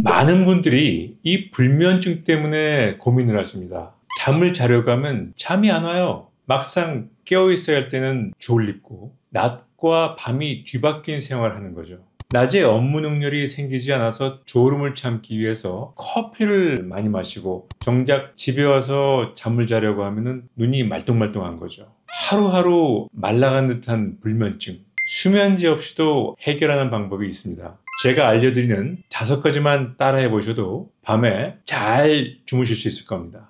많은 분들이 이 불면증 때문에 고민을 하십니다. 잠을 자려고 하면 잠이 안 와요. 막상 깨어 있어야 할 때는 졸립고 낮과 밤이 뒤바뀐 생활을 하는 거죠. 낮에 업무 능률이 생기지 않아서 졸음을 참기 위해서 커피를 많이 마시고 정작 집에 와서 잠을 자려고 하면 눈이 말똥말똥한 거죠. 하루하루 말라간 듯한 불면증, 수면제 없이도 해결하는 방법이 있습니다. 제가 알려드리는 5가지만 따라해 보셔도 밤에 잘 주무실 수 있을 겁니다.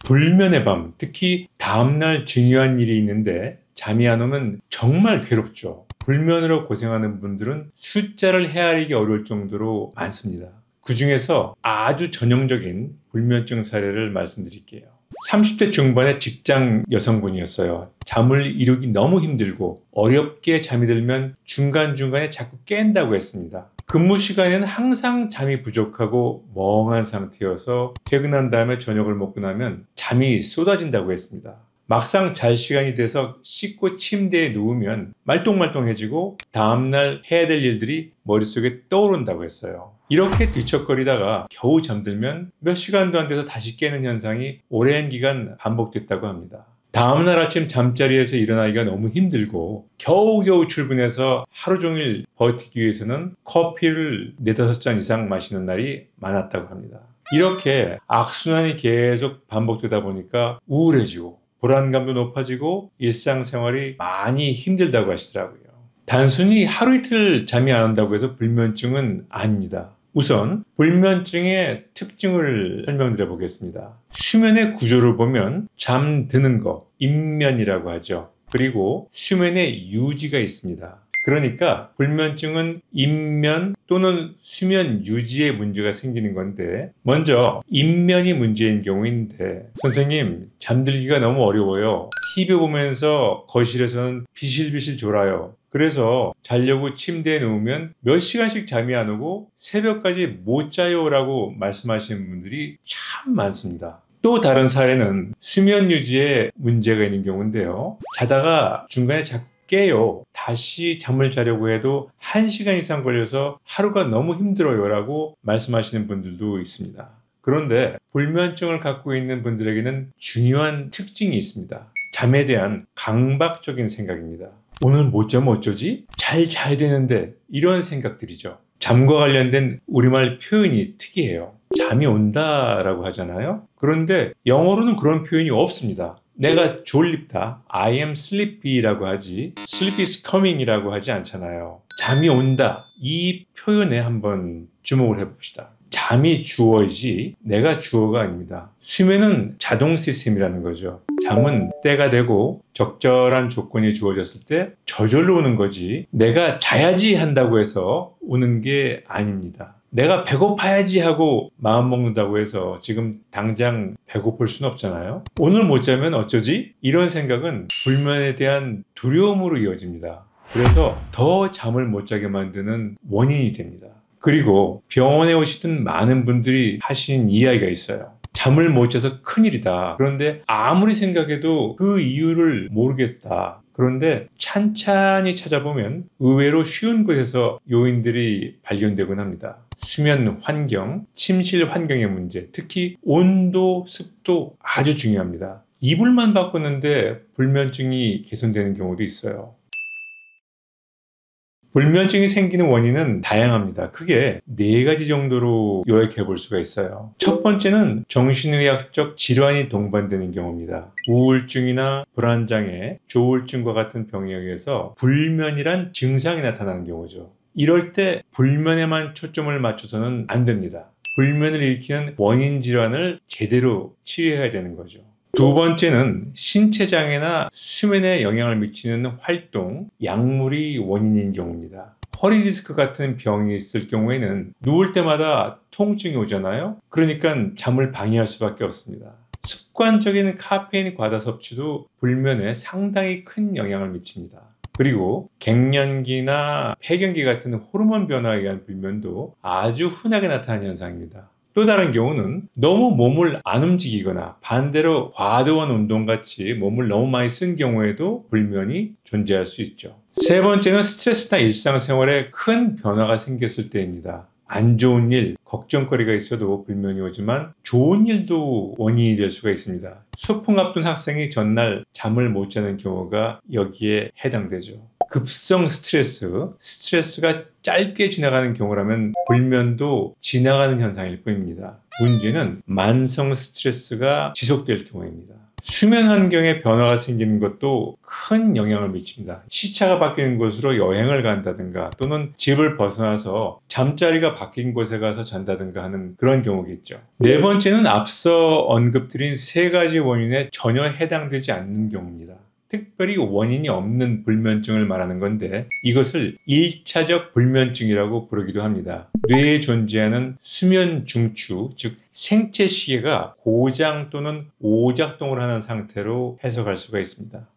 불면의 밤, 특히 다음날 중요한 일이 있는데 잠이 안 오면 정말 괴롭죠. 불면으로 고생하는 분들은 숫자를 헤아리기 어려울 정도로 많습니다. 그 중에서 아주 전형적인 불면증 사례를 말씀드릴게요. 30대 중반의 직장 여성분이었어요. 잠을 이루기 너무 힘들고 어렵게 잠이 들면 중간중간에 자꾸 깬다고 했습니다. 근무 시간에는 항상 잠이 부족하고 멍한 상태여서 퇴근한 다음에 저녁을 먹고 나면 잠이 쏟아진다고 했습니다. 막상 잘 시간이 돼서 씻고 침대에 누우면 말똥말똥해지고 다음날 해야 될 일들이 머릿속에 떠오른다고 했어요. 이렇게 뒤척거리다가 겨우 잠들면 몇 시간도 안 돼서 다시 깨는 현상이 오랜 기간 반복됐다고 합니다. 다음날 아침 잠자리에서 일어나기가 너무 힘들고 겨우겨우 출근해서 하루 종일 버티기 위해서는 커피를 4-5잔 이상 마시는 날이 많았다고 합니다. 이렇게 악순환이 계속 반복되다 보니까 우울해지고 불안감도 높아지고 일상생활이 많이 힘들다고 하시더라고요. 단순히 하루 이틀 잠이 안 온다고 해서 불면증은 아닙니다. 우선 불면증의 특징을 설명드려 보겠습니다. 수면의 구조를 보면 잠드는 거, 임면이라고 하죠. 그리고 수면의 유지가 있습니다. 그러니까 불면증은 임면 또는 수면 유지에 문제가 생기는 건데, 먼저 임면이 문제인 경우인데, 선생님 잠들기가 너무 어려워요. TV 보면서 거실에서는 비실비실 졸아요. 그래서 자려고 침대에 누우면 몇 시간씩 잠이 안 오고 새벽까지 못 자요 라고 말씀하시는 분들이 참 많습니다. 또 다른 사례는 수면 유지에 문제가 있는 경우인데요. 자다가 중간에 자꾸 깨요. 다시 잠을 자려고 해도 1시간 이상 걸려서 하루가 너무 힘들어요 라고 말씀하시는 분들도 있습니다. 그런데 불면증을 갖고 있는 분들에게는 중요한 특징이 있습니다. 잠에 대한 강박적인 생각입니다. 오늘 못 자면 어쩌지? 잘 자야 되는데, 이런 생각들이죠. 잠과 관련된 우리말 표현이 특이해요. 잠이 온다라고 하잖아요. 그런데 영어로는 그런 표현이 없습니다. 내가 졸립다, I am sleepy라고 하지 sleep is coming이라고 하지 않잖아요. 잠이 온다, 이 표현에 한번 주목을 해봅시다. 잠이 주어이지 내가 주어가 아닙니다. 수면은 자동 시스템이라는 거죠. 잠은 때가 되고 적절한 조건이 주어졌을 때 저절로 오는 거지 내가 자야지 한다고 해서 오는 게 아닙니다. 내가 배고파야지 하고 마음 먹는다고 해서 지금 당장 배고플 수는 없잖아요. 오늘 못 자면 어쩌지? 이런 생각은 불면에 대한 두려움으로 이어집니다. 그래서 더 잠을 못 자게 만드는 원인이 됩니다. 그리고 병원에 오시던 많은 분들이 하신 이야기가 있어요. 잠을 못 자서 큰일이다. 그런데 아무리 생각해도 그 이유를 모르겠다. 그런데 찬찬히 찾아보면 의외로 쉬운 곳에서 요인들이 발견되곤 합니다. 수면 환경, 침실 환경의 문제, 특히 온도, 습도 아주 중요합니다. 이불만 바꿨는데 불면증이 개선되는 경우도 있어요. 불면증이 생기는 원인은 다양합니다. 크게 4가지 정도로 요약해 볼 수가 있어요. 첫 번째는 정신의학적 질환이 동반되는 경우입니다. 우울증이나 불안장애, 조울증과 같은 병에 의해서 불면이란 증상이 나타나는 경우죠. 이럴 때 불면에만 초점을 맞춰서는 안 됩니다. 불면을 일으키는 원인 질환을 제대로 치료해야 되는 거죠. 두 번째는 신체장애나 수면에 영향을 미치는 활동, 약물이 원인인 경우입니다. 허리 디스크 같은 병이 있을 경우에는 누울 때마다 통증이 오잖아요. 그러니까 잠을 방해할 수밖에 없습니다. 습관적인 카페인 과다 섭취도 불면에 상당히 큰 영향을 미칩니다. 그리고 갱년기나 폐경기 같은 호르몬 변화에 의한 불면도 아주 흔하게 나타나는 현상입니다. 또 다른 경우는 너무 몸을 안 움직이거나 반대로 과도한 운동같이 몸을 너무 많이 쓴 경우에도 불면이 존재할 수 있죠. 세 번째는 스트레스나 일상생활에 큰 변화가 생겼을 때입니다. 안 좋은 일, 걱정거리가 있어도 불면이 오지만 좋은 일도 원인이 될 수가 있습니다. 소풍 앞둔 학생이 전날 잠을 못 자는 경우가 여기에 해당되죠. 급성 스트레스가 짧게 지나가는 경우라면 불면도 지나가는 현상일 뿐입니다. 문제는 만성 스트레스가 지속될 경우입니다. 수면 환경에 변화가 생기는 것도 큰 영향을 미칩니다. 시차가 바뀌는 곳으로 여행을 간다든가 또는 집을 벗어나서 잠자리가 바뀐 곳에 가서 잔다든가 하는 그런 경우겠죠. 네 번째는 앞서 언급드린 세 가지 원인에 전혀 해당되지 않는 경우입니다. 특별히 원인이 없는 불면증을 말하는 건데 이것을 1차적 불면증이라고 부르기도 합니다. 뇌에 존재하는 수면 중추, 즉 생체 시계가 고장 또는 오작동을 하는 상태로 해석할 수가 있습니다.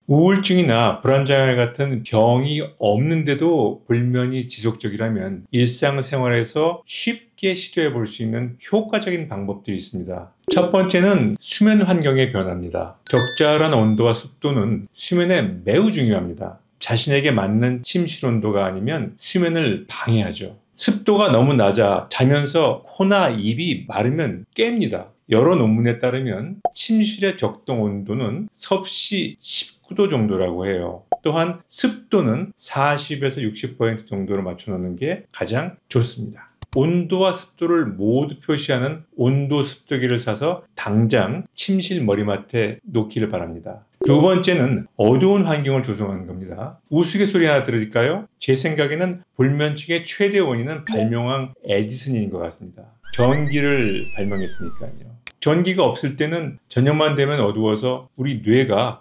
우울증이나 불안장애 같은 병이 없는데도 불면이 지속적이라면 일상생활에서 쉽게 시도해 볼 수 있는 효과적인 방법들이 있습니다. 첫 번째는 수면 환경의 변화입니다. 적절한 온도와 습도는 수면에 매우 중요합니다. 자신에게 맞는 침실 온도가 아니면 수면을 방해하죠. 습도가 너무 낮아 자면서 코나 입이 마르면 깹니다. 여러 논문에 따르면 침실의 적정 온도는 섭씨 19도 정도라고 해요. 또한 습도는 40에서 60% 정도로 맞춰놓는 게 가장 좋습니다. 온도와 습도를 모두 표시하는 온도 습도기를 사서 당장 침실 머리맡에 놓기를 바랍니다. 두 번째는 어두운 환경을 조성하는 겁니다. 우스갯소리 하나 들을까요? 제 생각에는 불면증의 최대 원인은 발명왕 에디슨인 것 같습니다. 전기를 발명했으니까요. 전기가 없을 때는 저녁만 되면 어두워서 우리 뇌가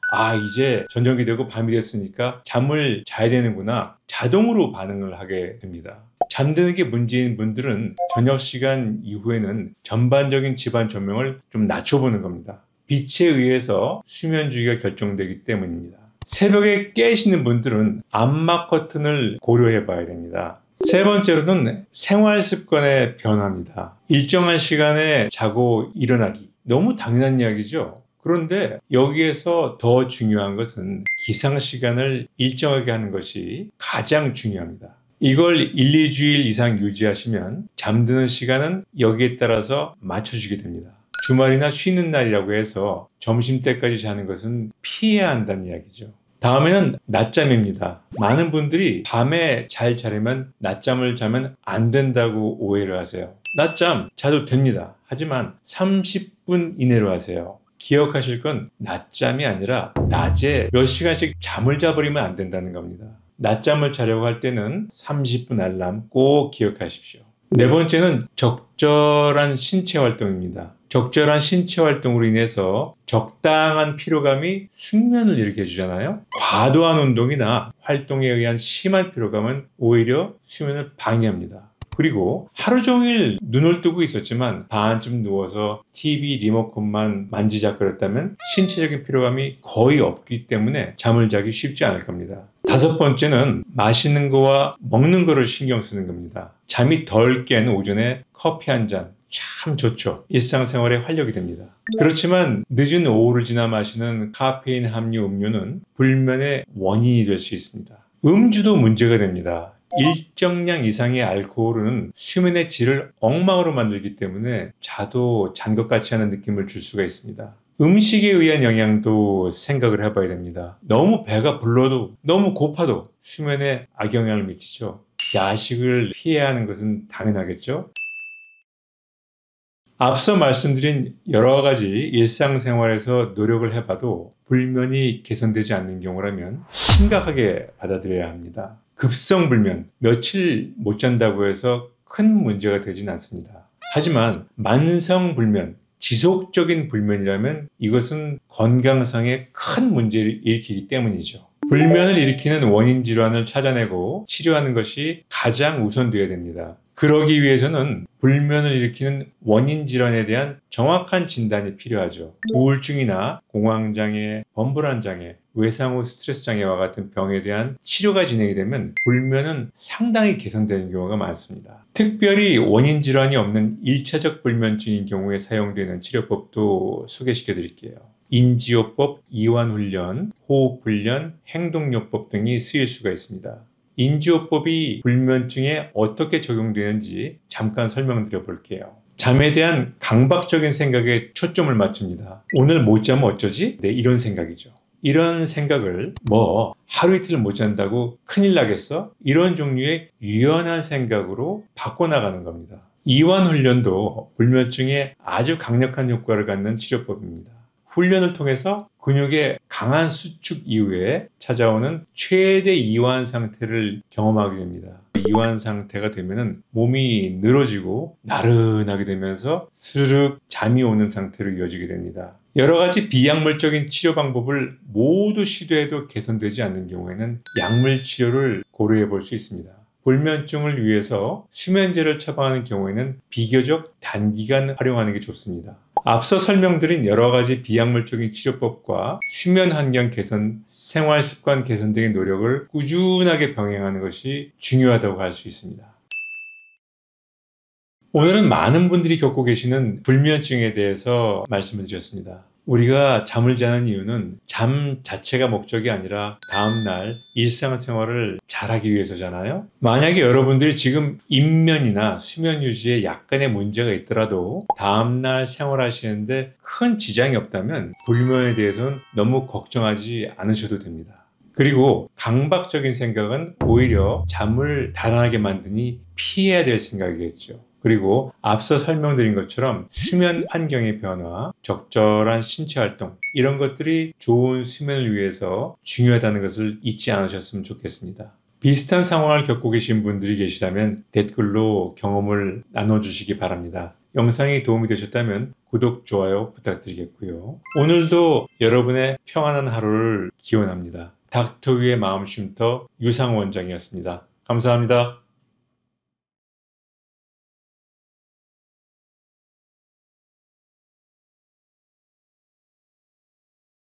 이제 저녁이 되고 밤이 됐으니까 잠을 자야 되는구나 자동으로 반응을 하게 됩니다. 잠드는 게 문제인 분들은 저녁 시간 이후에는 전반적인 집안 조명을 좀 낮춰보는 겁니다. 빛에 의해서 수면 주기가 결정되기 때문입니다. 새벽에 깨시는 분들은 암막 커튼을 고려해 봐야 됩니다. 세 번째로는 생활 습관의 변화입니다. 일정한 시간에 자고 일어나기. 너무 당연한 이야기죠. 그런데 여기에서 더 중요한 것은 기상 시간을 일정하게 하는 것이 가장 중요합니다. 이걸 1, 2주일 이상 유지하시면 잠드는 시간은 여기에 따라서 맞춰주게 됩니다. 주말이나 쉬는 날이라고 해서 점심때까지 자는 것은 피해야 한다는 이야기죠. 다음에는 낮잠입니다. 많은 분들이 밤에 잘 자려면 낮잠을 자면 안 된다고 오해를 하세요. 낮잠 자도 됩니다. 하지만 30분 이내로 하세요. 기억하실 건 낮잠이 아니라 낮에 몇 시간씩 잠을 자버리면 안 된다는 겁니다. 낮잠을 자려고 할 때는 30분 알람 꼭 기억하십시오. 네 번째는 적절한 신체 활동입니다. 적절한 신체 활동으로 인해서 적당한 피로감이 숙면을 일으켜 주잖아요. 과도한 운동이나 활동에 의한 심한 피로감은 오히려 수면을 방해합니다. 그리고 하루 종일 눈을 뜨고 있었지만 반쯤 누워서 TV 리모컨만 만지작거렸다면 신체적인 피로감이 거의 없기 때문에 잠을 자기 쉽지 않을 겁니다. 다섯 번째는 마시는 거와 먹는 거를 신경 쓰는 겁니다. 잠이 덜 깬 오전에 커피 한 잔 참 좋죠. 일상생활에 활력이 됩니다. 그렇지만 늦은 오후를 지나 마시는 카페인 함유 음료는 불면의 원인이 될 수 있습니다. 음주도 문제가 됩니다. 일정량 이상의 알코올은 수면의 질을 엉망으로 만들기 때문에 자도 잔 것 같지 않은 느낌을 줄 수가 있습니다. 음식에 의한 영향도 생각을 해봐야 됩니다. 너무 배가 불러도 너무 고파도 수면에 악영향을 미치죠. 야식을 피해야 하는 것은 당연하겠죠. 앞서 말씀드린 여러 가지 일상생활에서 노력을 해봐도 불면이 개선되지 않는 경우라면 심각하게 받아들여야 합니다. 급성불면, 며칠 못 잔다고 해서 큰 문제가 되진 않습니다. 하지만 만성불면, 지속적인 불면이라면 이것은 건강상의 큰 문제를 일으키기 때문이죠. 불면을 일으키는 원인 질환을 찾아내고 치료하는 것이 가장 우선되어야 됩니다. 그러기 위해서는 불면을 일으키는 원인 질환에 대한 정확한 진단이 필요하죠. 우울증이나 공황장애, 범불안장애, 외상후 스트레스 장애와 같은 병에 대한 치료가 진행이 되면 불면은 상당히 개선되는 경우가 많습니다. 특별히 원인 질환이 없는 1차적 불면증인 경우에 사용되는 치료법도 소개시켜 드릴게요. 인지요법, 이완훈련, 호흡훈련, 행동요법 등이 쓰일 수가 있습니다. 인지호흡법이 불면증에 어떻게 적용되는지 잠깐 설명드려 볼게요. 잠에 대한 강박적인 생각에 초점을 맞춥니다. 오늘 못 자면 어쩌지? 네, 이런 생각이죠. 이런 생각을 하루 이틀 못 잔다고 큰일 나겠어? 이런 종류의 유연한 생각으로 바꿔나가는 겁니다. 이완 훈련도 불면증에 아주 강력한 효과를 갖는 치료법입니다. 훈련을 통해서 근육의 강한 수축 이후에 찾아오는 최대 이완 상태를 경험하게 됩니다. 이완 상태가 되면 몸이 늘어지고 나른하게 되면서 스르륵 잠이 오는 상태로 이어지게 됩니다. 여러 가지 비약물적인 치료 방법을 모두 시도해도 개선되지 않는 경우에는 약물 치료를 고려해 볼 수 있습니다. 불면증을 위해서 수면제를 처방하는 경우에는 비교적 단기간 활용하는 게 좋습니다. 앞서 설명드린 여러 가지 비약물적인 치료법과 수면 환경 개선, 생활 습관 개선 등의 노력을 꾸준하게 병행하는 것이 중요하다고 할 수 있습니다. 오늘은 많은 분들이 겪고 계시는 불면증에 대해서 말씀을 드렸습니다. 우리가 잠을 자는 이유는 잠 자체가 목적이 아니라 다음날 일상생활을 잘하기 위해서잖아요. 만약에 여러분들이 지금 입면이나 수면 유지에 약간의 문제가 있더라도 다음날 생활하시는데 큰 지장이 없다면 불면에 대해서는 너무 걱정하지 않으셔도 됩니다. 그리고 강박적인 생각은 오히려 잠을 달아나게 만드니 피해야 될 생각이겠죠. 그리고 앞서 설명드린 것처럼 수면 환경의 변화, 적절한 신체 활동 이런 것들이 좋은 수면을 위해서 중요하다는 것을 잊지 않으셨으면 좋겠습니다. 비슷한 상황을 겪고 계신 분들이 계시다면 댓글로 경험을 나눠주시기 바랍니다. 영상이 도움이 되셨다면 구독, 좋아요 부탁드리겠고요. 오늘도 여러분의 평안한 하루를 기원합니다. 닥터위의 마음쉼터 유상원장이었습니다. 감사합니다.